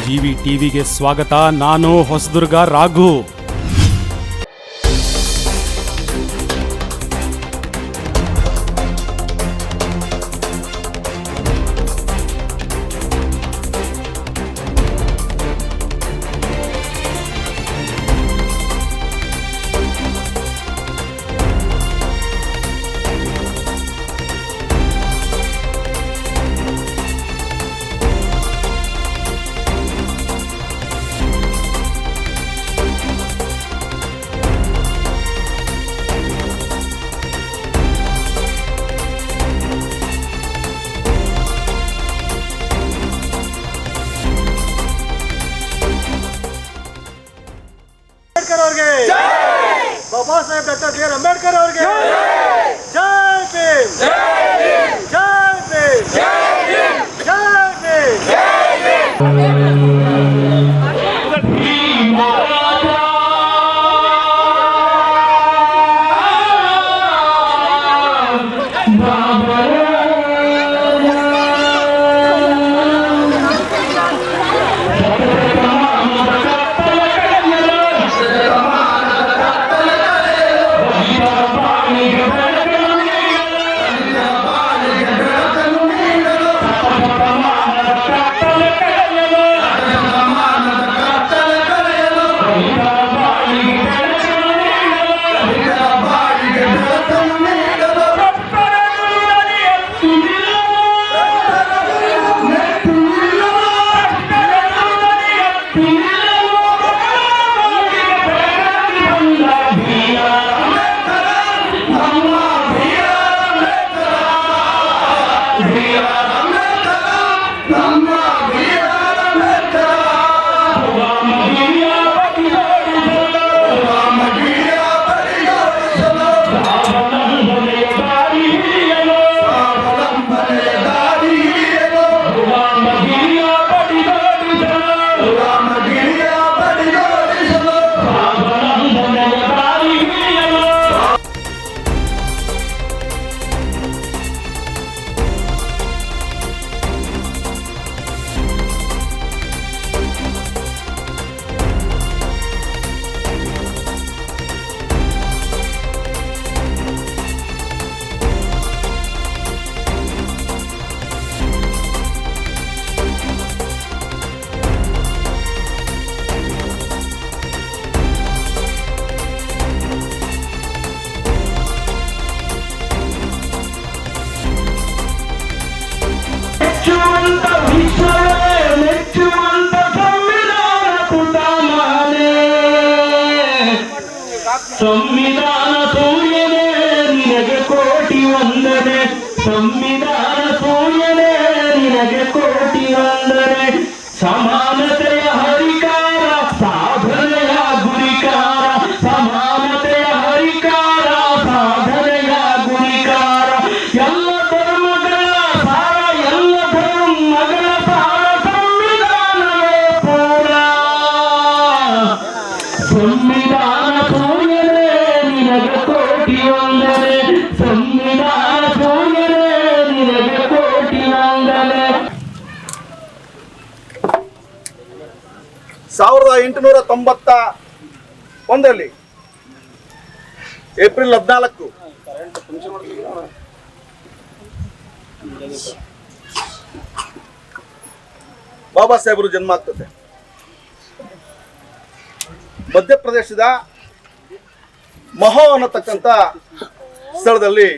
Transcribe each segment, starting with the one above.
GV ಟಿವಿಗೆ ಸ್ವಾಗತ. ನಾನು Hosadurga Raghu. Baba Saheb doctor B are Ambedkar ಅವರಿಗೆ ಜೈ ಭೀಮ್ ಜೈ ಭೀಮ್ ಜೈ ಭೀಮ್ ಜೈ ಸಂವಿಧಾನ ಸೂರ್ಯನೇ ನಿನಗೆ ಕೋಟಿ ವಂದನೆ, ಸಂವಿಧಾನ ಸೂರ್ಯನೇ ನಿನಗೆ ಕೋಟಿ ವಂದನೆ. ಸಮಾನತೆಯ ಹರಿಕಾರ ಸಾಧನೆಯ ಗುರಿಕಾರ, ಸಮಾನತೆಯ ಹರಿಕಾರ ಸಾಧನೆಯ ಗುರಿಕಾರ. ಎಲ್ಲ ಧರ್ಮಗಳ ಸಾರ, ಎಲ್ಲ ಧರ್ಮಗಳ ಸಾರ ಸಂವಿಧಾನವೇ ಪೂರ. ಸಂವಿಧಾನ ಸೂರ್ಯನೇ ನಿನಗೆ ಕೋಟಿ ವಂದನೆ, ಸಂವಿಧಾನ ಸೂರ್ಯನೇ ನಿನಗೆ ಕೋಟಿ ವಂದನೆ. 1891 ಏಪ್ರಿಲ್ 14 ಬಾಬಾ ಸಾಹೇಬರು ಜನ್ಮ ಆಗ್ತದೆ. ಮಧ್ಯಪ್ರದೇಶದ ಮಹೋ ಅನ್ನತಕ್ಕಂಥ ಸ್ಥಳದಲ್ಲಿ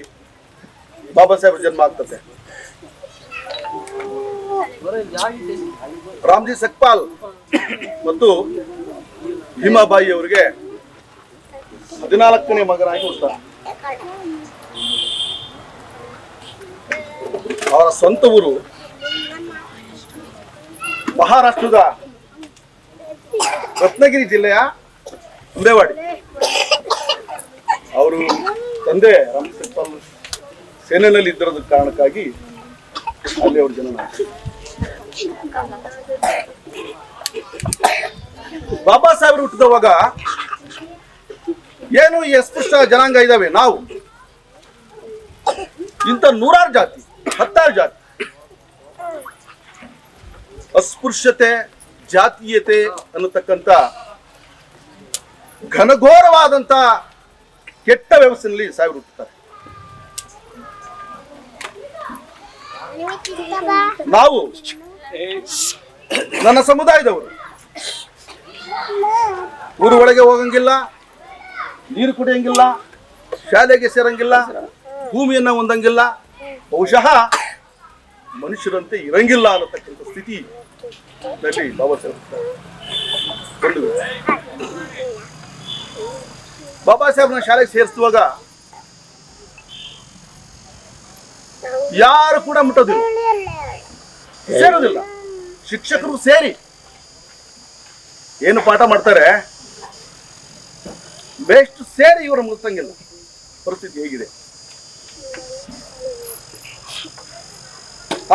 ಬಾಬಾ ಸಾಹೇಬರು ಜನ್ಮ ಆಗ್ತದೆ. ರಾಮ್ಜಿ ಸಕ್ಪಾಲ್ ಮತ್ತು ಭೀಮಾಬಾಯಿ ಅವರಿಗೆ 14ನೇ ಮಗನಾಗಿ ಹುಟ್ಟುತ್ತಾರೆ. ಅವರ ಸ್ವಂತ ಊರು ಮಹಾರಾಷ್ಟ್ರದ ರತ್ನಗಿರಿ ಜಿಲ್ಲೆಯ ಅಂಬೇವಾಡಿ. ಅವರು ತಂದೆ ರಾಮ್ ಸಕ್ಪಾಲ್ ಸೇನೆಯಲ್ಲಿ ಇದ್ದಿರೋದ ಕಾರಣಕ್ಕಾಗಿ ಅಲ್ಲಿ ಅವ್ರ ಜನನ. ಬಾಬಾ ಸಾಹೇಬರು ಹುಟ್ಟಿದವಾಗ ಏನು ಈ ಅಸ್ಪೃಶ್ಯ ಜನಾಂಗ ಇದಾವೆ, ನಾವು ಇಂಥ 100 ಜಾತಿ 10 ಜಾತಿ ಅಸ್ಪೃಶ್ಯತೆ ಜಾತೀಯತೆ ಅನ್ನತಕ್ಕಂಥ ಘನಘೋರವಾದಂಥ ಕೆಟ್ಟ ವ್ಯವಸ್ಥೆಯಲ್ಲಿ ಸಾಹೇಬರು ಹುಟ್ಟುತ್ತಾರೆ. ನಾವು ನನ್ನ ಸಮುದಾಯದವರು ಊರು ಒಳಗೆ ಹೋಗಂಗಿಲ್ಲ, ನೀರು ಕುಡಿಯಂಗಿಲ್ಲ, ಶಾಲೆಗೆ ಸೇರಂಗಿಲ್ಲ, ಭೂಮಿಯನ್ನ ಹೊಂದಂಗಿಲ್ಲ, ಬಹುಶಃ ಮನುಷ್ಯರಂತೆ ಇರಂಗಿಲ್ಲ ಅನ್ನತಕ್ಕಂಥ ಸ್ಥಿತಿ ಬಾಬಾ ಸಾಹೇಬ್ ಬಾಬಾ ಸಾಹೇಬ್ನ ಶಾಲೆಗೆ ಸೇರಿಸುವಾಗ ಯಾರು ಕೂಡ ಮುಟ್ಟೋದಿಲ್ಲ, ಸೇರೋದಿಲ್ಲ. ಶಿಕ್ಷಕರು ಸೇರಿ ಏನು ಪಾಠ ಮಾಡ್ತಾರೆ ಬೆಸ್ಟ್ ಸೇರಿ ಇವರು ಮುಗಿಸಂಗಿಲ್ಲ. ಪರಿಸ್ಥಿತಿ ಹೇಗಿದೆ.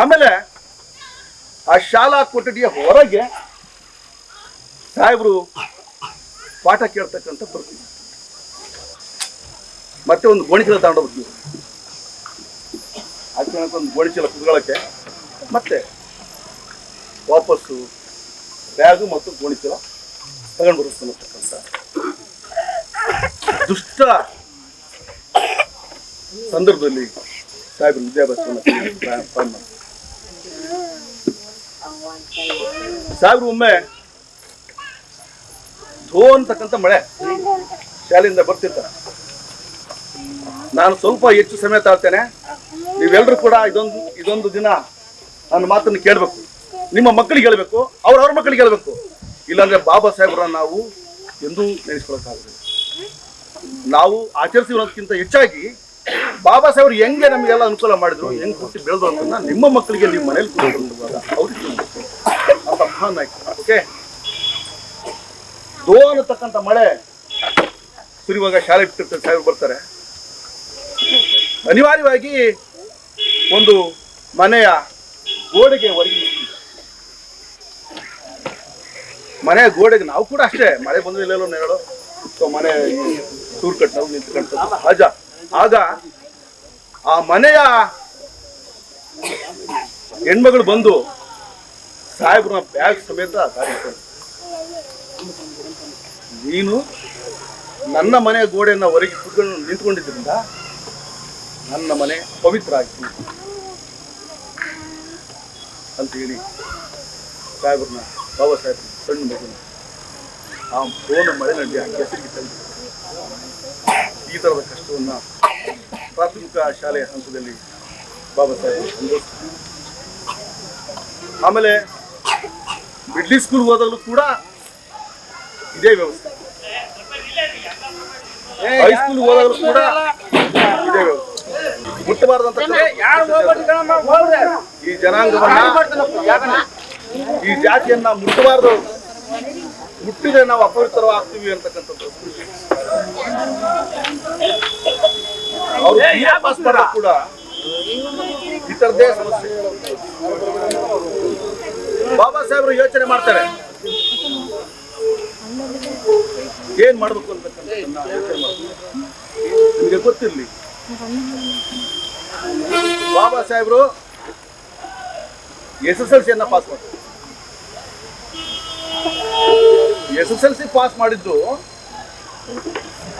ಆಮೇಲೆ ಆ ಶಾಲಾ ಕೊಠಡಿಯ ಹೊರಗೆ ಸಾಹೇಬರು ಪಾಠ ಕೇಳ್ತಕ್ಕಂಥ ಪರಿಸ್ಥಿತಿ. ಮತ್ತೆ ಒಂದು ಗೋಣಿಚೀಲ ತಗೊಂಡೋಗ್ತೀವಿ, ಒಂದು ಗೋಣಿಚೀಲ ಕುತ್ಕೊಳ್ಳೋಕ್ಕೆ, ಮತ್ತೆ ವಾಪಸ್ಸು ಬ್ಯಾಗು ಮತ್ತು ಗೋಣಿಚೀಲ ತಗೊಂಡು ಬರುತ್ತಕ್ಕಂಥ ದುಷ್ಟ ಸಂದರ್ಭದಲ್ಲಿ ಸಾಹೇಬರು ವಿದ್ಯಾಭ್ಯಾಸವನ್ನು ಪ್ರಾರಂಭ. ಸಾಹೇಬರು ಒಮ್ಮೆ ಧೋ ಅಂತಕ್ಕಂಥ ಮಳೆ ಶಾಲೆಯಿಂದ ಬರ್ತಿರ್ತಾರೆ. ನಾನು ಸ್ವಲ್ಪ ಹೆಚ್ಚು ಸಮಯ ತಾಳ್ತೇನೆ, ನೀವೆಲ್ಲರೂ ಕೂಡ ಇದೊಂದು ದಿನ ನನ್ನ ಮಾತನ್ನು ಕೇಳಬೇಕು, ನಿಮ್ಮ ಮಕ್ಕಳಿಗೆ ಹೇಳ್ಬೇಕು, ಅವ್ರ ಮಕ್ಕಳಿಗೆ ಹೇಳ್ಬೇಕು. ಇಲ್ಲಾಂದ್ರೆ ಬಾಬಾ ಸಾಹೇಬ್ರನ್ನ ನಾವು ಎಂದೂ ನೆನೆಸ್ಕೊಳಕ್ಕಾಗಲ್ಲ. ನಾವು ಆಚರಿಸಿರೋದಕ್ಕಿಂತ ಹೆಚ್ಚಾಗಿ ಬಾಬಾ ಸಾಹೇಬ್ರು ಹೆಂಗೆ ನಮಗೆಲ್ಲ ಅನುಕೂಲ ಮಾಡಿದ್ರು, ಹೆಂಗೆ ಹುಟ್ಟಿ ಬೆಳೆದ್ರು ಅಂತ ನಿಮ್ಮ ಮಕ್ಕಳಿಗೆ ನಿಮ್ಮ ಮನೇಲಿ ಕೂತ್ಕೊಂಡಾಗ ಅವ್ರಿಗೆ ಅಂತ ಮಹಾನ್ ನಾಯಕ. ಓಕೆ, ದೋ ಅನ್ನತಕ್ಕಂಥ ಮಳೆ ಸುರಿಯುವಾಗ ಶಾಲೆ ಬಿಟ್ಟಿರ್ತಾರೆ, ಸಾಹೇಬ್ರು ಬರ್ತಾರೆ. ಅನಿವಾರ್ಯವಾಗಿ ಒಂದು ಮನೆಯ ಗೋಡೆಗೆ ಹೊರಗೆ, ಮನೆಯ ಗೋಡೆಗೆ ನಾವು ಕೂಡ ಅಷ್ಟೇ ಮಳೆ ಬಂದ್ರೆ ಇಲ್ಲೆಲ್ಲೋ ನೆರಳು ಮನೆ ಸೂರು ಕಟ್ಟವು ನಿಂತ್ಕೊಂತ ಅಜ. ಆಗ ಆ ಮನೆಯ ಹೆಣ್ಮಗಳು ಬಂದು ಸಾಹೇಬ್ರನ್ನ ಬ್ಯಾಗ್ ಸಮೇತ ದಾರಿ, ನೀನು ನನ್ನ ಮನೆಯ ಗೋಡೆಯನ್ನ ಹೊರಗೆ ಕುತ್ಕೊಂಡು ನಿಂತ್ಕೊಂಡಿದ್ರಿಂದ ನನ್ನ ಮನೆ ಪವಿತ್ರ ಆಗ್ತೀನಿ ಅಂತ ಹೇಳಿ ಸಾಹೇಬ್ರನ್ನ ಬಾಬಾ ಸಾಹೇಬ್ ಸಣ್ಣ ಮಗುನ ಆ ಫೋನ್ ಮಳೆನಲ್ಲಿ ಆ ಕೆಸರಿಗೆ ತಂದು ಈ ಥರದ ಕಷ್ಟವನ್ನು ಪ್ರಾಥಮಿಕ ಶಾಲೆಯ ಹಂತದಲ್ಲಿ ಬಾಬಾ ಸಾಹೇಬ್ ಅನುಭವಿಸ್ತಾರೆ. ಆಮೇಲೆ ಮಿಡ್ಲಿ ಸ್ಕೂಲ್ ಹೋದಾಗಲೂ ಕೂಡ ಇದೇ ವ್ಯವಸ್ಥೆ, ಹೈಸ್ಕೂಲ್ ಹೋದಾಗಲೂ ಕೂಡ ಇದೇ ವ್ಯವಸ್ಥೆ. ಮುಟ್ಟಬಾರದಂತ ಈ ಜನಾಂಗವನ್ನ, ಈ ಜಾತಿಯನ್ನ ಮುಟ್ಟಬಾರದು, ಮುಟ್ಟಿದ್ರೆ ನಾವು ಅಪವಿತ್ರವಾಗ್ತೀವಿ ಅಂತಕ್ಕಂಥದ್ದು. ಅವರು ಕೂಡ ಈ ತರದೇ ಸಮಸ್ಯೆ. ಬಾಬಾ ಸಾಹೇಬರು ಯೋಚನೆ ಮಾಡ್ತಾರೆ ಏನ್ ಮಾಡ್ಬೇಕು ಅಂತಕ್ಕಂಥದ್ದನ್ನ ಯೋಚನೆ ಮಾಡ್ತಾರೆ. ನಿಮಗೆ ಗೊತ್ತಿರ್ಲಿ, ಬಾಬಾ ಸಾಹೇಬರು SSLC ಪಾಸ್ ಮಾಡ್ತಾರೆ. SSLC ಪಾಸ್ ಮಾಡಿದ್ದು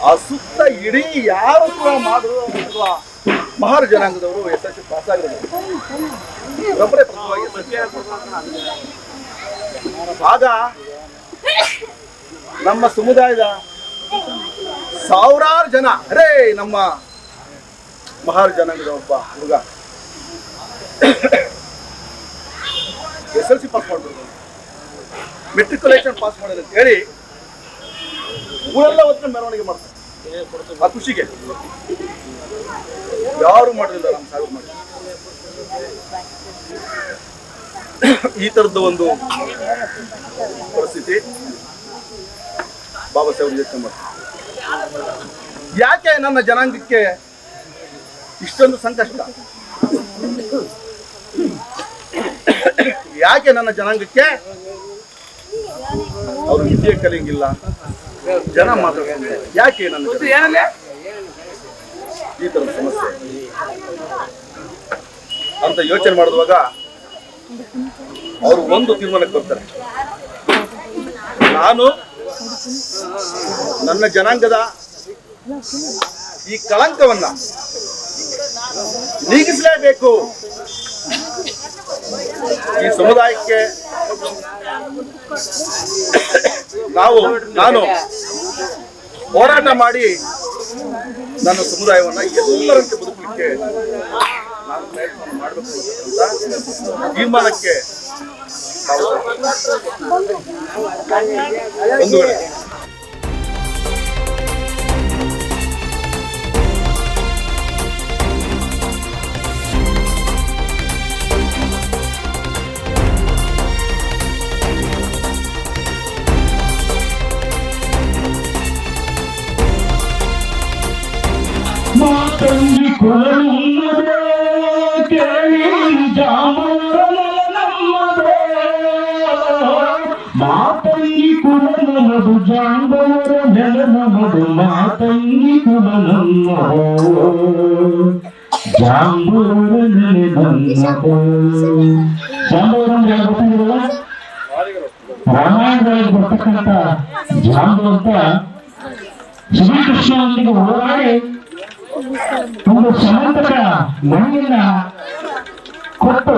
ಆ ಸುತ್ತ ಇಡೀ ಯಾರು ಕೂಡ ಮಾಡುವ ಮಹಾರ ಜನಾಂಗದವರು SSLC ಪಾಸ್ ಆಗಿರೋದು. ಆಗ ನಮ್ಮ ಸಮುದಾಯದ ಸಾವಿರಾರು ಜನ, ಅರೇ ನಮ್ಮ ಮಹಾರ ಜನಾಂಗದ ಒಬ್ಬ ಹುಡುಗ SSLC ಪಾಸ್ ಮಾಡ್ಬೋದು, ಮೆಟ್ರಿಕ್ಯುಲೇಷನ್ ಪಾಸ್ ಮಾಡೋದು ಅಂತ ಹೇಳಿ ಊರೆಲ್ಲ ಹೊತ್ತು ಮೆರವಣಿಗೆ ಮಾಡ್ತಾರೆ. ಆ ಖುಷಿಗೆ ಯಾರು ಮಾಡೋದಿಲ್ಲ, ನಮ್ಮ ಸಾಹೇಬ್ ಮಾಡಿ. ಈ ತರದ ಒಂದು ಪರಿಸ್ಥಿತಿ ಬಾಬಾ ಸಾಹೇಬ್ ಯೋಚನೆ ಮಾಡ್ತಾರೆ. ಯಾಕೆ ನನ್ನ ಜನಾಂಗಕ್ಕೆ ಇಷ್ಟೊಂದು ಸಂಕಷ್ಟ? ಯಾಕೆ ನನ್ನ ಜನಾಂಗಕ್ಕೆ ಅವರು ವಿದ್ಯೆ ಕಲಿಯಂಗಿಲ್ಲ, ಜನ ಮಾತಾಡಂಗಿಲ್ಲ? ಯಾಕೆ ನನ್ನ ಈ ತರದ ಸಮಸ್ಯೆ ಅಂತ ಯೋಚನೆ ಮಾಡಿರುವಾಗ ಅವರು ಒಂದು ತೀರ್ಮಾನಕ್ಕೆ ಬರ್ತಾರೆ. ನಾನು ನನ್ನ ಜನಾಂಗದ ಈ ಕಳಂಕವನ್ನ ನೀಗಿಸಲೇಬೇಕು. ಈ ಸಮುದಾಯಕ್ಕೆ ನಾನು ಹೋರಾಟ ಮಾಡಿ ನನ್ನ ಸಮುದಾಯವನ್ನ ಎಲ್ಲರಂತೆ ಬದುಕಲಿಕ್ಕೆ ನಾನು ಪ್ರಯತ್ನ ಮಾಡಬೇಕು ಅಂತ ತೀರ್ಮಾನಕ್ಕೆ ಒಂದು ವೇಳೆ ಮಾತಂಗಿ ಕುಲನಮ್ಮದೇ ಕೇಳಿ ಜಾಂಬೂರ ನಮ್ಮದೇ ಮಾತಂಗಿ ಕುಲನಮ್ಮದು ಜಾಂಬೂರ ನಮ್ಮದು ಮಾತಂಗಿ ಕುಲನಮ್ಮದು ಜಾಂಬೂರ ನಮ್ಮದು. ಜಾಂಬೂರ ಅಂದ್ರೆ ಗೊತ್ತಿರಲ್ಲ, ರಾಮಾಯಣದಲ್ಲಿ ಬರ್ತಕ್ಕಂಥ ಜಾಂಬು ಅಂತ ಶ್ರೀಕೃಷ್ಣನೊಂದಿಗೆ ಹೋರಾಡಿ ಒಂದು ಸಮಂತಕ ಮಣ್ಣಿನ ಕೊಟ್ಟು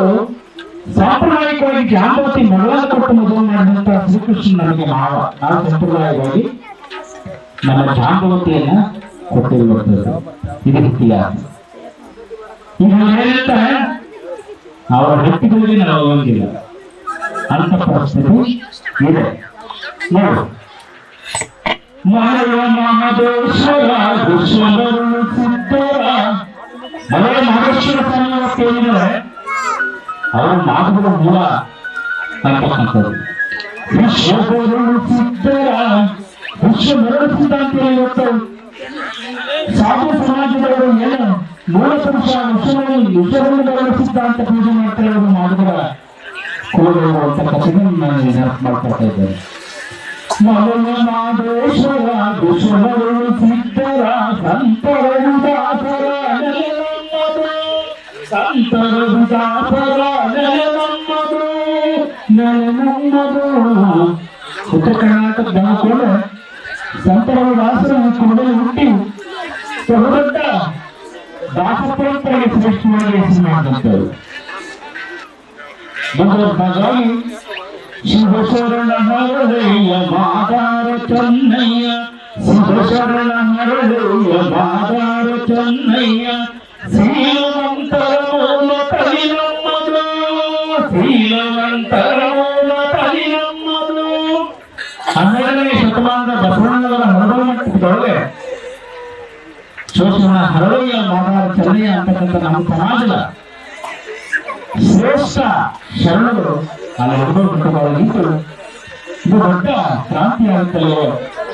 ಸಾಂಪ್ರದಾಯಿಕವಾಗಿ ಜಾಂಬವತಿ ಮಗಳನ್ನು ಕೊಟ್ಟು ಮದುವೆ ಮಾಡಿದಂತ ಶ್ರೀಕೃಷ್ಣ ನಮಗೆ ನಾವು ಸಂಪ್ರದಾಯವಾಗಿ ನಮ್ಮ ಜಾಂಬವತಿಯನ್ನ ಕೊಟ್ಟಿರುವಂಥದ್ದು ಇದು ಇತಿಹಾಸ. ಈಗ ಹೇಳ್ತಾರೆ ಅವರ ವ್ಯಕ್ತಿಗಳಿಗೆ ನಾವು ಹೋಗಿಲ್ಲ ಅಂತ ಪರಿಸ್ಥಿತಿ ಇದೆ. ನೋಡು, ಮಲಯ ಮಹದೇಶ್ವರ ವಿಶ್ವಗುರು ಸಿದ್ಧರ ಮಲಯ ಮಹದೇಶ್ವರ ಸ್ವಾಮಿ ಕೇಳಿದರೆ ಅವರು ಮಾತುಗಳ ಮೂಲ ಅಂತಕ್ಕಂಥದ್ದು. ವಿಶ್ವಗುರು ಸಿದ್ಧರ ವಿಶ್ವಗುರು ಸಿದ್ಧಾಂತ ಇವತ್ತು ಸಾಧು ಸಮಾಜದವರು ಏನು ಮೂಲ ಪುರುಷ ವಿಶ್ವಗುರು ಸಿದ್ಧಾಂತ ಪೂಜೆ ಮಾಡ್ತಾ ಇರೋದು ಮಾತುಗಳ ಕುಲಗಳು ಅಂತ ಕಥೆಗಳನ್ನು ನೆನಪು ಮಾಡ್ಕೊಳ್ತಾ ಇದ್ದಾರೆ. ಮಲಯ ಮಹದೇಶ್ವರ ವಿಶ್ವಗುರು ಸಿದ್ಧರ ಸಂತರು ದಾಸರ ಸಂತರು ದಾಸರ ನಮ್ಮದು. ಉತ್ತರ ಕರ್ನಾಟಕ ಜನಗಳು ಸಂತರು ದಾಸರ ಕುಲದಲ್ಲಿ ಹುಟ್ಟಿ ಬಹುದೊಡ್ಡ ದಾಸ ಪರಂಪರೆಗೆ ಶ್ರೇಷ್ಠವಾಗಿ ಹೆಸರು ಮಾಡಿದಂಥವರು. ಹಾಗಾಗಿ ಶಿವಶರಣ ಹರಳೆಯ ಮಾದಾರ ಚೆನ್ನಯ್ಯ, ಶಿವಶರಣ ಹರಳೆಯ ಮಾದಾರ ಚೆನ್ನಯ್ಯ, ಶೀಲವಂತರ ಮೂಲ ತಲಿ ನಮ್ಮದು, ಶೀಲವಂತರ ಮೂಲ ತಲಿ ನಮ್ಮದು. 12ನೇ ಶತಮಾನದ ಬಸವಣ್ಣನವರ ಹರಳು ಮಟ್ಟದೊಳಗೆ ಶಿವಶರಣ ಹರಳೆಯ ಮಾದಾರ ಚೆನ್ನಯ್ಯ ಅಂತಕ್ಕಂಥ ನಮ್ಮ ಸಮಾಜದ ಶ್ರೇಷ್ಠ ಶರಣರು ಅಲ್ಲಿ ಹುಡುಗರು ಇದು ದೊಡ್ಡ ಕ್ರಾಂತಿ ಆಗುತ್ತಲ್ಲ.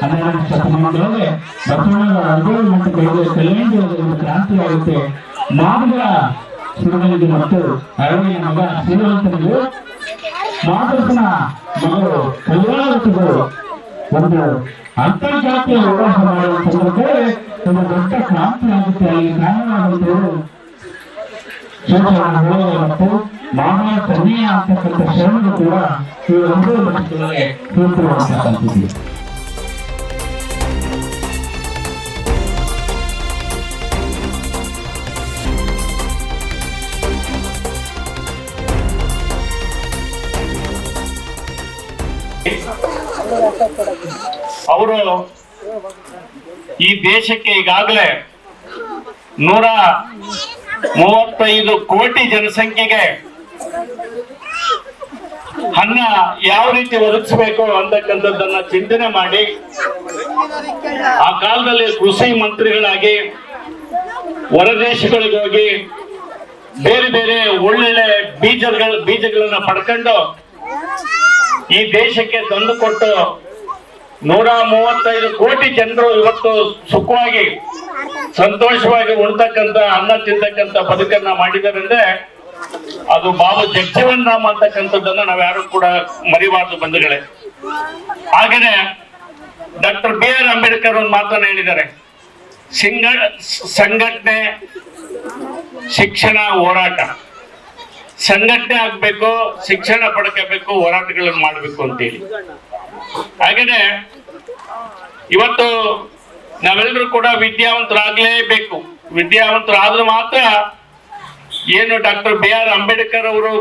12ನೇ ಶತಮಾನದೊಳಗೆ ಬಸವಣ್ಣನವರ ಅನುಭವ ಮಟ್ಟಗಳಿಗೆ ಕಲ್ಯಾಣಿ ಒಂದು ಕ್ರಾಂತಿ ಆಗುತ್ತೆ. ಮಾದರ ಶಿವನಿಗೆ ಮತ್ತು ಅರವಿನ ಮಗ ಶ್ರೀಮಂತನಿಗೆ ಮಾದರಸನ ಮಗಳು ಕಲ್ಯಾಣವತಿಗಳು ಒಂದು ಅಂತರ್ಜಾತೀಯ ವಿವಾಹ ಮಾಡುವ ಸಂದರ್ಭದಲ್ಲಿ ಒಂದು ದೊಡ್ಡ ಕ್ರಾಂತಿ ಆಗುತ್ತೆ. ಅಲ್ಲಿ ಕಾರಣವಾದಂತವರು ಮತ್ತು ಮಾನವ ಕನ್ಯೆ ಅಂತಕ್ಕಂಥ ಶರಣರು ಕೂಡ ಈ ಒಂದು ಮಟ್ಟದೊಳಗೆ ಸೂತ್ರವಾಗ್ತಕ್ಕಂಥದ್ದು. ಅವರು ಈ ದೇಶಕ್ಕೆ ಈಗಾಗಲೇ 135 ಕೋಟಿ ಜನಸಂಖ್ಯೆಗೆ ಅನ್ನ ಯಾವ ರೀತಿ ಒದಗಿಸಬೇಕು ಅಂತಕ್ಕಂಥದ್ದನ್ನ ಚಿಂತನೆ ಮಾಡಿ ಆ ಕಾಲದಲ್ಲಿ ಕೃಷಿ ಮಂತ್ರಿಗಳಾಗಿ ಹೊರದೇಶಗಳಿಗೆ ಹೋಗಿ ಬೇರೆ ಬೇರೆ ಒಳ್ಳೊಳ್ಳೆ ಬೀಜಗಳನ್ನ ಪಡ್ಕೊಂಡು ಈ ದೇಶಕ್ಕೆ ತಂದು ಕೊಟ್ಟು 135 ಕೋಟಿ ಜನರು ಇವತ್ತು ಸುಖವಾಗಿ ಸಂತೋಷವಾಗಿ ಉಣ್ತಕ್ಕಂಥ ಅನ್ನ ತಿಂತಕ್ಕಂಥ ಬದುಕನ್ನ ಮಾಡಿದಾರಂದ್ರೆ ಅದು ಬಾಬು ಜಗಜೀವನ್ ರಾಮ್ ಅಂತಕ್ಕಂಥದ್ದನ್ನ ನಾವ್ಯಾರು ಕೂಡ ಮರಿಬಾರ್ದು ಬಂಧುಗಳೇ. ಹಾಗೇನೆ ಡಾಕ್ಟರ್ BR ಅಂಬೇಡ್ಕರ್ ಒಂದು ಮಾತನ್ನ ಹೇಳಿದ್ದಾರೆ, ಸಂಘಟನೆ, ಶಿಕ್ಷಣ, ಹೋರಾಟ. ಸಂಘಟನೆ ಆಗ್ಬೇಕು, ಶಿಕ್ಷಣ ಪಡ್ಕೋಬೇಕು, ಹೋರಾಟಗಳನ್ನು ಮಾಡ್ಬೇಕು ಅಂತೇಳಿ. ಹಾಗೇನೆ ಇವತ್ತು ನಾವೆಲ್ಲರೂ ಕೂಡ ವಿದ್ಯಾವಂತರಾಗಲೇಬೇಕು. ವಿದ್ಯಾವಂತರಾದ್ರೂ ಮಾತ್ರ ಏನು ಡಾಕ್ಟರ್ BR ಅಂಬೇಡ್ಕರ್ ಅವರು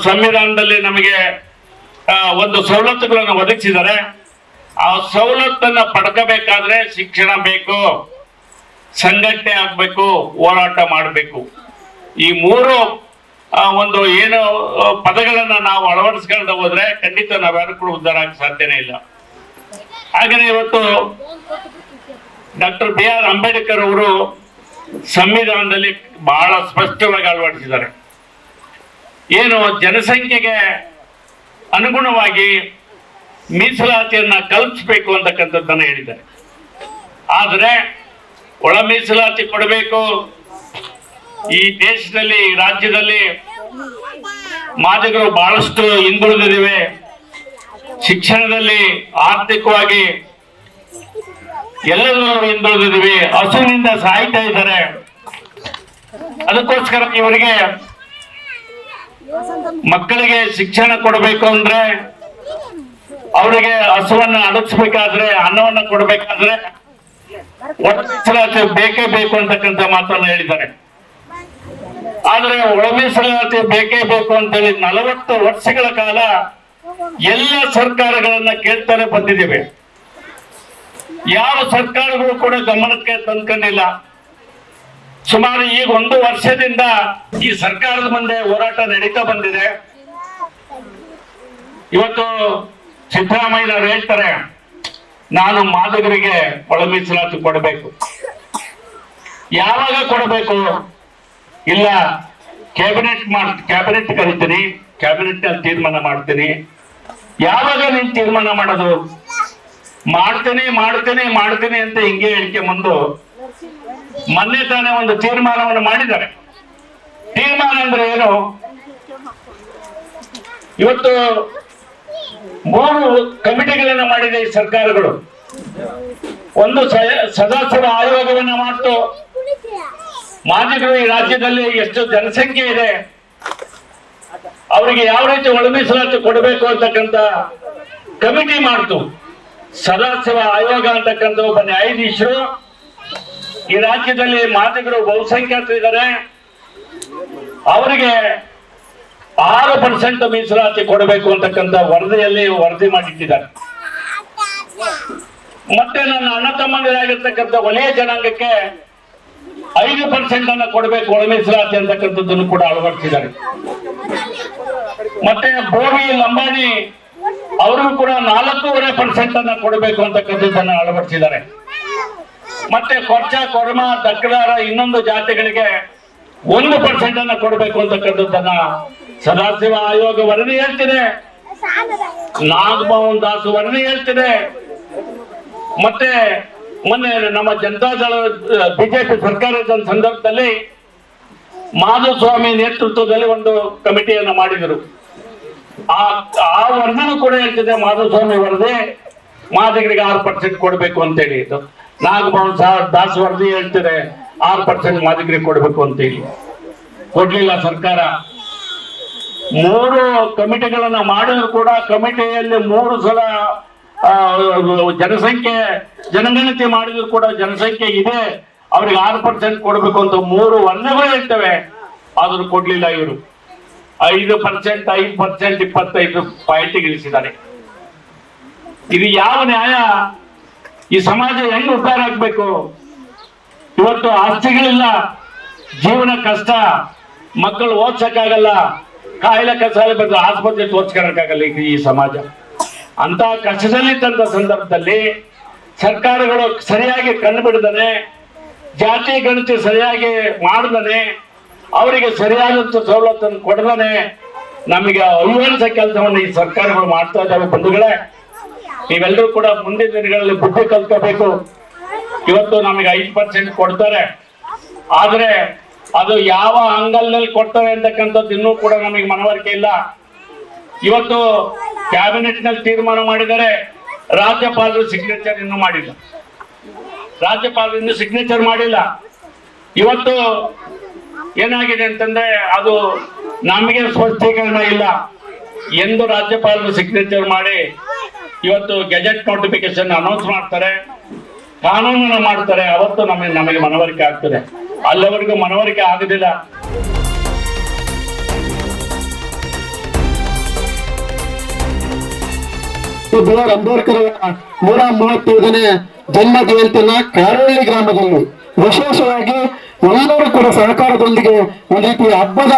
ಸಂವಿಧಾನದಲ್ಲಿ ನಮಗೆ ಒಂದು ಸವಲತ್ತುಗಳನ್ನು ಒದಗಿಸಿದ್ದಾರೆ. ಆ ಸವಲತ್ತನ್ನ ಪಡ್ಕೋಬೇಕಾದ್ರೆ ಶಿಕ್ಷಣ ಬೇಕು, ಸಂಘಟನೆ ಆಗ್ಬೇಕು, ಹೋರಾಟ ಮಾಡಬೇಕು. ಈ ಮೂರು ಒಂದು ಏನು ಪದಗಳನ್ನ ನಾವು ಅಳವಡಿಸ್ಕೊಂಡು ಹೋದ್ರೆ ಖಂಡಿತ ನಾವ್ಯಾರು ಕೂಡ ಉದ್ಧಾರ ಆಗಕ್ಕೆ ಸಾಧ್ಯನೇ ಇಲ್ಲ. ಹಾಗೆಯೇ ಇವತ್ತು ಡಾಕ್ಟರ್ BR ಅಂಬೇಡ್ಕರ್ ಅವರು ಸಂವಿಧಾನದಲ್ಲಿ ಬಹಳ ಸ್ಪಷ್ಟವಾಗಿ ಅಳವಡಿಸಿದ್ದಾರೆ. ಏನು ಜನಸಂಖ್ಯೆಗೆ ಅನುಗುಣವಾಗಿ ಮೀಸಲಾತಿಯನ್ನ ಕಲ್ಪಿಸಬೇಕು ಅಂತಕ್ಕಂಥದ್ದನ್ನ ಹೇಳಿದ್ದಾರೆ. ಆದರೆ ಒಳ ಮೀಸಲಾತಿ ಕೊಡಬೇಕು. ಈ ದೇಶದಲ್ಲಿ, ರಾಜ್ಯದಲ್ಲಿ ಮಾದಿಗರು ಬಹಳಷ್ಟು ಹಿಂದುಳಿದಿವೆ. ಶಿಕ್ಷಣದಲ್ಲಿ, ಆರ್ಥಿಕವಾಗಿ ಎಲ್ಲರೂ ಹಿಂದುಳಿದಿವೆ. ಹಸುವಿನಿಂದ ಸಾಯ್ತಾ ಇದ್ದಾರೆ. ಅದಕ್ಕೋಸ್ಕರ ಇವರಿಗೆ ಮಕ್ಕಳಿಗೆ ಶಿಕ್ಷಣ ಕೊಡಬೇಕು ಅಂದ್ರೆ, ಅವರಿಗೆ ಹಸುವನ್ನ ಅಡಗಿಸ್ಬೇಕಾದ್ರೆ, ಅನ್ನವನ್ನ ಕೊಡಬೇಕಾದ್ರೆ ಒಳ ಮೀಸಲಾತಿ ಬೇಕೇ ಬೇಕು ಅಂತಕ್ಕಂಥ ಮಾತನ್ನ ಹೇಳಿದ್ದಾರೆ. ಆದ್ರೆ ಒಳ ಮೀಸಲಾತಿ ಬೇಕೇ ಬೇಕು ಅಂತೇಳಿ 40 ವರ್ಷಗಳ ಕಾಲ ಎಲ್ಲ ಸರ್ಕಾರಗಳನ್ನ ಕೇಳ್ತಾನೆ ಬಂದಿದ್ದೇವೆ. ಯಾವ ಸರ್ಕಾರಗಳು ಕೂಡ ಗಮನಕ್ಕೆ ತಂದ್ಕೊಂಡಿಲ್ಲ. ಸುಮಾರು ಈಗ 1 ವರ್ಷದಿಂದ ಈ ಸರ್ಕಾರದ ಮುಂದೆ ಹೋರಾಟ ನಡೀತಾ ಬಂದಿದೆ. ಇವತ್ತು ಸಿದ್ದರಾಮಯ್ಯನವರು ಹೇಳ್ತಾರೆ, ನಾನು ಮಾದಿಗರಿಗೆ ಒಳ ಮೀಸಲಾತಿ ಕೊಡಬೇಕು. ಯಾವಾಗ ಕೊಡಬೇಕು? ಇಲ್ಲ, ಕ್ಯಾಬಿನೆಟ್ ಕರಿತೀನಿ, ಕ್ಯಾಬಿನೆಟ್ ನಲ್ಲಿ ತೀರ್ಮಾನ ಮಾಡ್ತೀನಿ. ಯಾವಾಗ ನೀನ್ ತೀರ್ಮಾನ ಮಾಡೋದು? ಮಾಡ್ತೇನೆ ಅಂತ ಹಿಂಗೆ ಹೇಳಿಕೆ ಮುಂದೆ ಮೊನ್ನೆ ತಾನೇ ಒಂದು ತೀರ್ಮಾನವನ್ನು ಮಾಡಿದ್ದಾರೆ. ತೀರ್ಮಾನ ಅಂದ್ರೆ ಏನು? ಇವತ್ತು 3 ಕಮಿಟಿಗಳನ್ನ ಮಾಡಿದೆ ಈ ಸರ್ಕಾರಗಳು. ಒಂದು ಸದಾಶಿವ ಆಯೋಗವನ್ನ ಮಾಡ್ತು. ಮಾದಿಗರು ಈ ರಾಜ್ಯದಲ್ಲಿ ಎಷ್ಟು ಜನಸಂಖ್ಯೆ ಇದೆ, ಅವರಿಗೆ ಯಾವ ರೀತಿ ಒಳ ಮೀಸಲಾತಿ ಕೊಡಬೇಕು ಅಂತಕ್ಕಂಥ ಕಮಿಟಿ ಮಾಡ್ತು. ಸದಾಶಿವ ಆಯೋಗ ಅಂತಕ್ಕಂಥ ಒಬ್ಬ ನ್ಯಾಯಾಧೀಶರು ಈ ರಾಜ್ಯದಲ್ಲಿ ಮಾದಿಗರು ಬಹುಸಂಖ್ಯಾತರಿದ್ದಾರೆ, ಅವರಿಗೆ 6% ಮೀಸಲಾತಿ ಕೊಡಬೇಕು ಅಂತಕ್ಕಂಥ ವರದಿ ಮಾಡಿಟ್ಟಿದ್ದಾರೆ. ಮತ್ತೆ ನನ್ನ ಅಣ್ಣ ತಮ್ಮಂದಿರಾಗಿರ್ತಕ್ಕಂಥ ವಲಯ ಜನಾಂಗಕ್ಕೆ 5% ಅನ್ನ ಕೊಡಬೇಕು ಒಳ ಮೀಸಲಾತಿ ಅಂತಕ್ಕಂಥದ್ದನ್ನು ಕೂಡ ಅಳವಡಿಸಿದ್ದಾರೆ. ಮತ್ತೆ ಬೋವಿ ಲಂಬಾಣಿ ಅವ್ರಿಗೂ ಕೂಡ 4.5% ಅನ್ನ ಕೊಡಬೇಕು ಅಂತಕ್ಕಂಥದ್ದನ್ನ ಅಳವಡಿಸಿದ್ದಾರೆ. ಮತ್ತೆ ಕೊರ್ಚ, ಕೊರಮ, ದಕ್ಕದಾರ ಇನ್ನೊಂದು ಜಾತಿಗಳಿಗೆ 1% ಅನ್ನ ಕೊಡಬೇಕು ಅಂತಕ್ಕಂಥದ್ದನ್ನ ಸದಾಶಿವ ಆಯೋಗ ವರದಿ ಹೇಳ್ತಿದೆ. ನಾಗಮೋಹನ್ ದಾಸ್ ವರದಿ ಹೇಳ್ತಿದೆ. ಮತ್ತೆ ಮೊನ್ನೆ ನಮ್ಮ ಜನತಾದಳ ಬಿಜೆಪಿ ಸರ್ಕಾರದ ಸಂದರ್ಭದಲ್ಲಿ ಮಾಧುಸ್ವಾಮಿ ನೇತೃತ್ವದಲ್ಲಿ ಒಂದು ಕಮಿಟಿಯನ್ನ ಮಾಡಿದರು. ಆ ವರದಿನೂ ಕೂಡ ಹೇಳ್ತಿದೆ, ಮಾಧುಸ್ವಾಮಿ ವರದಿ ಮಾದಿಗರಿಗೆ 6% ಕೊಡಬೇಕು ಅಂತೇಳಿ. ನಾಗಮೋಹನ್ ದಾಸ್ ವರದಿ ಹೇಳ್ತಿದೆ 6% ಮಾದಿಗರಿಗೆ ಕೊಡಬೇಕು ಅಂತೇಳಿ. ಕೊಡ್ಲಿಲ್ಲ ಸರ್ಕಾರ. 3 ಕಮಿಟಿಗಳನ್ನ ಮಾಡಿದ್ರು ಕೂಡ ಕಮಿಟಿಯಲ್ಲಿ 3 ಸಲ ಜನಗಣತಿ ಮಾಡಿದ್ರು ಕೂಡ ಜನಸಂಖ್ಯೆ ಇದೆ, ಅವ್ರಿಗೆ 6% ಕೊಡಬೇಕು ಅಂತ 3 ವರದಿಗಳು ಹೇಳ್ತವೆ. ಆದ್ರೂ ಕೊಡ್ಲಿಲ್ಲ. ಇವರು 5%, 5%, 25 ಪಾಯಿಂಟ್ ಇಳಿಸಿದ್ದಾರೆ. ಇದು ಯಾವ ನ್ಯಾಯ? ಈ ಸಮಾಜ ಹೆಂಗ್ ಉದ್ಧಾರ ಆಗ್ಬೇಕು? ಇವತ್ತು ಆಸ್ತಿಗಳಿಲ್ಲ, ಜೀವನ ಕಷ್ಟ, ಮಕ್ಕಳು ಓದ್ಸಕ್ಕಾಗಲ್ಲ, ಕಾಯಿಲೆ ಕಸಾಲೆ ಬಂದು ಆಸ್ಪತ್ರೆ ತೋರ್ಸ್ಕೊಳಕ್ಕಾಗಲ್ಲ ಈ ಸಮಾಜ. ಅಂತ ಕಷ್ಟದಲ್ಲಿದ್ದಂತ ಸಂದರ್ಭದಲ್ಲಿ ಸರ್ಕಾರಗಳು ಸರಿಯಾಗಿ ಕಣ್ಣು ಬಿಡದನೆ, ಜಾತಿ ಗಣತಿ ಸರಿಯಾಗಿ ಮಾಡದನೆ, ಅವರಿಗೆ ಸರಿಯಾದಂತ ಸವಲತ್ತನ್ನು ಕೊಡದನೆ ನಮಗೆ ಅವಿವಾರಿಸ ಕೆಲಸವನ್ನು ಈ ಸರ್ಕಾರಗಳು ಮಾಡ್ತಾ ಇದ್ದಾವೆ. ಬಂಧುಗಳೇ, ನೀವೆಲ್ಲರೂ ಕೂಡ ಮುಂದಿನ ದಿನಗಳಲ್ಲಿ ಬುದ್ಧಿ ಕಲ್ತ್ಕೋಬೇಕು. ಇವತ್ತು ನಮಗೆ 5% ಕೊಡ್ತಾರೆ, ಆದ್ರೆ ಅದು ಯಾವ ಅಂಗಲ್ನಲ್ಲಿ ಕೊಡ್ತಾರೆ ಅಂತಕ್ಕಂಥದ್ದು ಇನ್ನೂ ಕೂಡ ನಮಗೆ ಮನವರಿಕೆ ಇಲ್ಲ. ಇವತ್ತು ಕ್ಯಾಬಿನೆಟ್ ನಲ್ಲಿ ತೀರ್ಮಾನ ಮಾಡಿದರೆ ರಾಜ್ಯಪಾಲರು ಸಿಗ್ನೇಚರ್ ಇನ್ನೂ ಮಾಡಿಲ್ಲ. ಇವತ್ತು ಏನಾಗಿದೆ ಅಂತಂದ್ರೆ ಅದು ನಮಗೆ ಸ್ಪಷ್ಟೀಕರಣ ಇಲ್ಲ. ಎಂದು ರಾಜ್ಯಪಾಲರು ಸಿಗ್ನೇಚರ್ ಮಾಡಿ ಇವತ್ತು ಗೆಜೆಟ್ ನೋಟಿಫಿಕೇಶನ್ ಅನೌನ್ಸ್ ಮಾಡ್ತಾರೆ, ಕಾನೂನನ್ನು ಮಾಡ್ತಾರೆ, ಅವತ್ತು ನಮಗೆ ಮನವರಿಕೆ ಆಗ್ತದೆ. ಅಲ್ಲಿವರೆಗೂ ಮನವರಿಕೆ ಆಗುದಿಲ್ಲ. ಬಿ.ಆರ್. ಅಂಬೇಡ್ಕರ್ ಅವರ 135ನೇ ಜನ್ಮ ಜಯಂತಿಯನ್ನ ಕಾರಹಳ್ಳಿ ಗ್ರಾಮದಲ್ಲಿ ವಿಶೇಷವಾಗಿ ಎಲ್ಲರೂ ಕೂಡ ಸಹಕಾರದೊಂದಿಗೆ ಒಂದು ರೀತಿಯ ಹಬ್ಬದ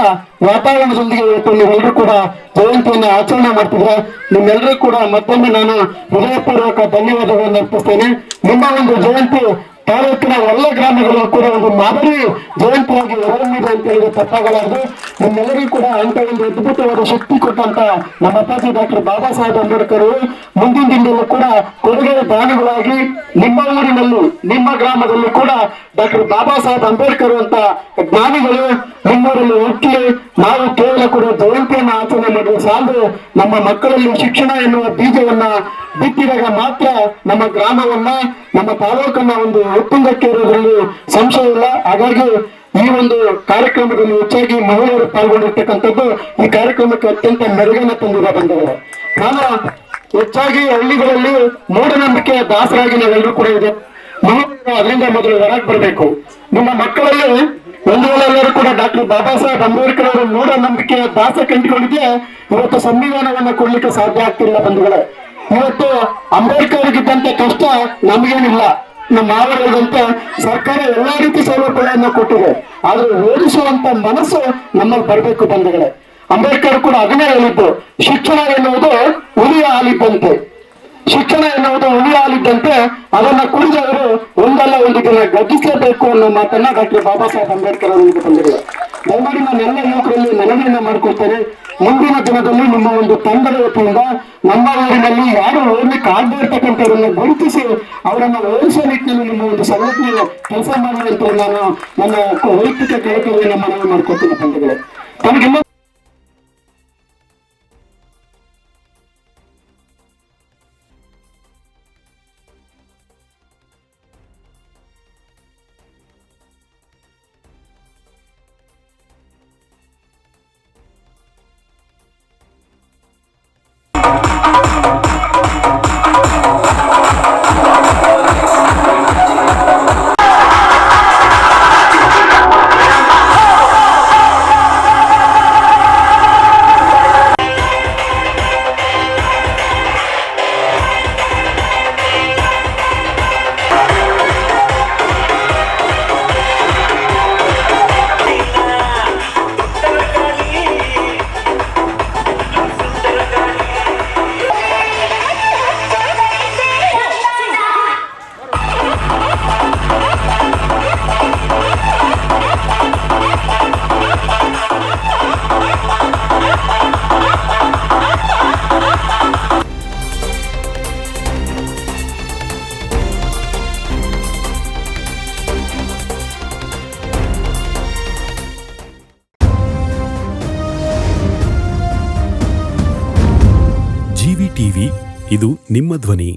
ವಾತಾವರಣದೊಂದಿಗೆ ಇವತ್ತು ನೀವೆಲ್ಲರೂ ಕೂಡ ಜಯಂತಿಯನ್ನು ಆಚರಣೆ ಮಾಡ್ತಿದ್ರೆ ನಿಮ್ಮೆಲ್ಲರೂ ಕೂಡ ಮತ್ತೊಮ್ಮೆ ನಾನು ಹೃದಯಪೂರ್ವಕ ಧನ್ಯವಾದಗಳನ್ನು ಅರ್ಪಿಸ್ತೇನೆ. ನಿಮ್ಮ ಒಂದು ಜಯಂತಿ ತಾಲೂಕಿನ ಎಲ್ಲ ಗ್ರಾಮಗಳು ಕೂಡ ಒಂದು ಮಾದರಿ ಜಯಂತಿಯಾಗಿ ಹೊರಹೊಮ್ಮಿದೆ ಅಂತ ಹೇಳಿದ್ರೆ ತಪ್ಪಾಗಲಾರದು. ನಿಮ್ಮೆಲ್ಲರಿಗೂ ಕೂಡ ಅಂತ ಒಂದು ಅದ್ಭುತವಾದ ಶಕ್ತಿ ಕೊಟ್ಟಂತ ನಮ್ಮ ಅಪ್ಪಾಜಿ ಡಾಕ್ಟರ್ ಬಾಬಾ ಸಾಹೇಬ್ ಅಂಬೇಡ್ಕರ್ ಅವರು ಮುಂದಿನ ದಿನದಲ್ಲೂ ಕೂಡ ಕೊಡುಗೆ ದಾನಿಗಳಾಗಿ ನಿಮ್ಮ ಊರಿನಲ್ಲಿ ನಿಮ್ಮ ಗ್ರಾಮದಲ್ಲಿ ಕೂಡ ಡಾಕ್ಟರ್ ಬಾಬಾ ಸಾಹೇಬ್ ಅಂಬೇಡ್ಕರ್ ಅಂತ ಜ್ಞಾನಿಗಳು ನಿಮ್ಮೂರಲ್ಲಿ ಹುಟ್ಟಿ ನಾವು ಕೇವಲ ಕೂಡ ಜಯಂತಿಯನ್ನು ಆಚರಣೆ ಮಾಡುವ ಸಾಲದು ನಮ್ಮ ಮಕ್ಕಳಲ್ಲಿ ಶಿಕ್ಷಣ ಎನ್ನುವ ಬೀಜವನ್ನ ಬಿತ್ತಿದಾಗ ಮಾತ್ರ ನಮ್ಮ ಗ್ರಾಮವನ್ನ ನಮ್ಮ ತಾಲೂಕನ್ನ ಒಂದು ಉತ್ತುಂಗಕ್ಕೆ ಇರೋದ್ರಲ್ಲಿ ಸಂಶಯ ಇಲ್ಲ. ಹಾಗಾಗಿ ಈ ಒಂದು ಕಾರ್ಯಕ್ರಮದಲ್ಲಿ ಹೆಚ್ಚಾಗಿ ಮಹಿಳೆಯರು ಪಾಲ್ಗೊಂಡಿರ್ತಕ್ಕಂಥದ್ದು ಈ ಕಾರ್ಯಕ್ರಮಕ್ಕೆ ಅತ್ಯಂತ ಮೆರುಗನ್ನು ತಂದಿದೆ ಬಂದವರು. ನಾನು ಹೆಚ್ಚಾಗಿ ಹಳ್ಳಿಗಳಲ್ಲಿ ಮೂಢನಂಬಿಕೆಯ ದಾಸರಾಗಿ ನಾವೆಲ್ಲರೂ ಕೂಡ ಇದೆ. ಮಹಿಳೆಯರು ಅದರಿಂದ ಮೊದಲು ಹೊರಗೆ ಬರಬೇಕು. ನಿಮ್ಮ ಮಕ್ಕಳಲ್ಲಿ ಒಂದು ವೇಳೆ ಎಲ್ಲರೂ ಕೂಡ ಡಾಕ್ಟರ್ ಬಾಬಾ ಸಾಹೇಬ್ ಅಂಬೇಡ್ಕರ್ ಅವರ ಮೂಢನಂಬಿಕೆಯ ದಾಸ ಕಂಡುಕೊಂಡಿದ್ದೆ ಇವತ್ತು ಸಂವಿಧಾನವನ್ನ ಕೊಡ್ಲಿಕ್ಕೆ ಸಾಧ್ಯ ಆಗ್ತಿಲ್ಲ ಬಂಧುಗಳೇ. ಇವತ್ತು ಅಂಬೇಡ್ಕರ್ಗಿದ್ದಂತ ಕಷ್ಟ ನಮಗೇನಿಲ್ಲ. ನಮ್ಮ ಮಾವರಿದಂತೆ ಸರ್ಕಾರ ಎಲ್ಲಾ ರೀತಿ ಸೌಲಭ್ಯಗಳನ್ನು ಕೊಟ್ಟಿದೆ, ಆದ್ರೆ ಓದಿಸುವಂತ ಮನಸ್ಸು ನಮ್ಮಲ್ಲಿ ಬರಬೇಕು ಬಂಧುಗಳೇ. ಅಂಬೇಡ್ಕರ್ ಕೂಡ ಅದನ್ನೇ ಹೇಳಿದ್ದು, ಶಿಕ್ಷಣ ಎನ್ನುವುದು ಹುಲಿಯ ಹಾಲಿದ್ದಂತೆ, ಶಿಕ್ಷಣ ಎನ್ನುವುದು ಹುಲಿಯ ಹಾಲಿದ್ದಂತೆ, ಅದನ್ನ ಕುಡಿದವರು ಒಂದಲ್ಲ ಒಂದು ದಿನ ಗರ್ಜಿಸಲೇಬೇಕು ಅನ್ನೋ ಮಾತನ್ನ ಡಾಕ್ಟರ್ ಬಾಬಾ ಸಾಹೇಬ್ ಅಂಬೇಡ್ಕರ್ ಅವರಿಗೆ ಬಂದಿದೆ. ದಯಮಾಡಿ ನಾನು ಎಲ್ಲ ಯುವಕರಲ್ಲಿ ಮನವಿಯನ್ನ ಮಾಡ್ಕೊಳ್ತೇನೆ. ಮುಂದಿನ ದಿನದಲ್ಲಿ ನಿಮ್ಮ ಒಂದು ತಂಡದ ವತಿಯಿಂದ ನಮ್ಮ ಊರಿನಲ್ಲಿ ಯಾರು ಓದಲಿಕ್ಕೆ ಆಗದೇ ಇರ್ತಕ್ಕಂಥವ್ರನ್ನ ಗುರುತಿಸಿ ಅವರನ್ನು ಓದಿಸುವ ನಿಟ್ಟಿನಲ್ಲಿ ನಿಮ್ಮ ಒಂದು ಸಂಘಟನೆ ಕೆಲಸ ಮಾಡುವಂತ ನಾನು ನನ್ನ ವೈಯಕ್ತಿಕ ಕೇಳಿಕೆಯನ್ನು ಮನವಿ ಮಾಡ್ಕೊಳ್ತೀನಿ ತಂಡಗಳೇ. ತಮಗೆಲ್ಲ ಟಿವಿ ಇದು ನಿಮ್ಮ ಧ್ವನಿ.